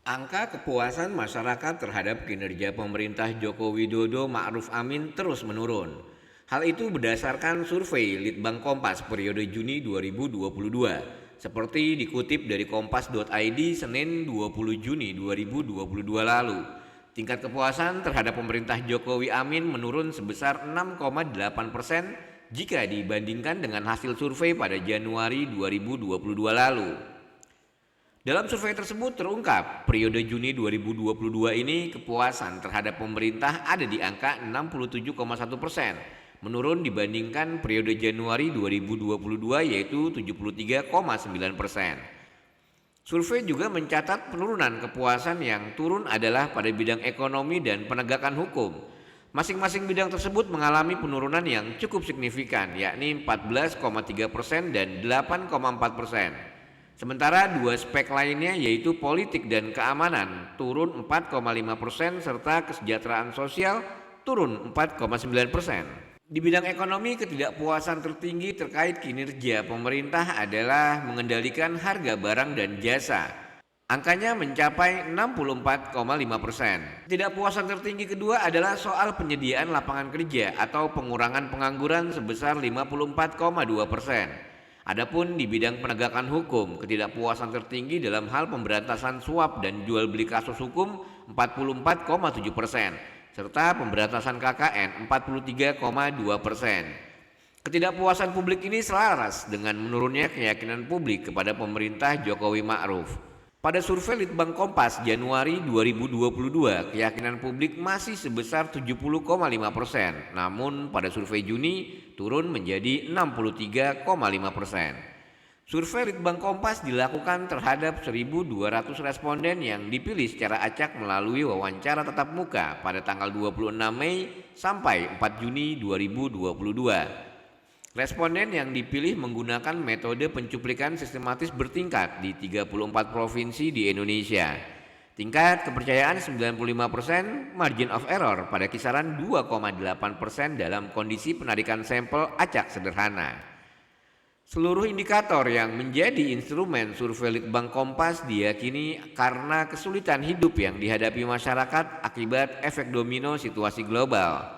Angka kepuasan masyarakat terhadap kinerja pemerintah Joko Widodo Ma'ruf Amin terus menurun. Hal itu berdasarkan survei Litbang Kompas periode Juni 2022, seperti dikutip dari kompas.id Senin 20 Juni 2022 lalu. Tingkat kepuasan terhadap pemerintah Jokowi Amin menurun sebesar 6,8% jika dibandingkan dengan hasil survei pada Januari 2022 lalu. Dalam survei tersebut terungkap, periode Juni 2022 ini kepuasan terhadap pemerintah ada di angka 67,1%, menurun dibandingkan periode Januari 2022 yaitu 73,9%. Survei juga mencatat penurunan kepuasan yang turun adalah pada bidang ekonomi dan penegakan hukum. Masing-masing bidang tersebut mengalami penurunan yang cukup signifikan, yakni 14,3% dan 8,4%. Sementara dua spek lainnya yaitu politik dan keamanan turun 4,5% serta kesejahteraan sosial turun 4,9%. Di bidang ekonomi, ketidakpuasan tertinggi terkait kinerja pemerintah adalah mengendalikan harga barang dan jasa. Angkanya mencapai 64,5%. Ketidakpuasan tertinggi kedua adalah soal penyediaan lapangan kerja atau pengurangan pengangguran sebesar 54,2%. Adapun di bidang penegakan hukum, ketidakpuasan tertinggi dalam hal pemberantasan suap dan jual beli kasus hukum 44,7%, serta pemberantasan KKN 43,2%. Ketidakpuasan publik ini selaras dengan menurunnya keyakinan publik kepada pemerintah Jokowi Ma'ruf. Pada survei Litbang Kompas Januari 2022, keyakinan publik masih sebesar 70,5%, namun pada survei Juni turun menjadi 63,5%. Survei Litbang Kompas dilakukan terhadap 1.200 responden yang dipilih secara acak melalui wawancara tatap muka pada tanggal 26 Mei sampai 4 Juni 2022. Responden yang dipilih menggunakan metode pencuplikan sistematis bertingkat di 34 provinsi di Indonesia. Tingkat kepercayaan 95%, margin of error pada kisaran 2,8% dalam kondisi penarikan sampel acak sederhana. Seluruh indikator yang menjadi instrumen survei Litbang Kompas diyakini karena kesulitan hidup yang dihadapi masyarakat akibat efek domino situasi global.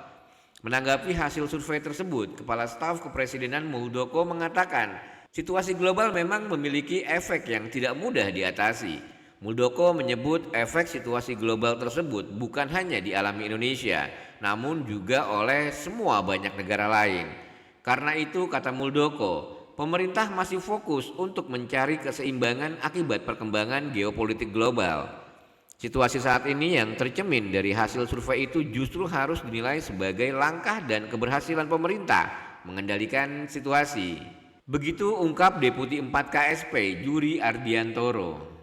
Menanggapi hasil survei tersebut, Kepala Staf Kepresidenan Muldoko mengatakan, situasi global memang memiliki efek yang tidak mudah diatasi. Muldoko menyebut efek situasi global tersebut bukan hanya dialami Indonesia, namun juga oleh semua banyak negara lain. Karena itu, kata Muldoko, pemerintah masih fokus untuk mencari keseimbangan akibat perkembangan geopolitik global. Situasi saat ini yang tercermin dari hasil survei itu justru harus dinilai sebagai langkah dan keberhasilan pemerintah mengendalikan situasi. Begitu ungkap Deputi 4 KSP Juri Ardiantoro.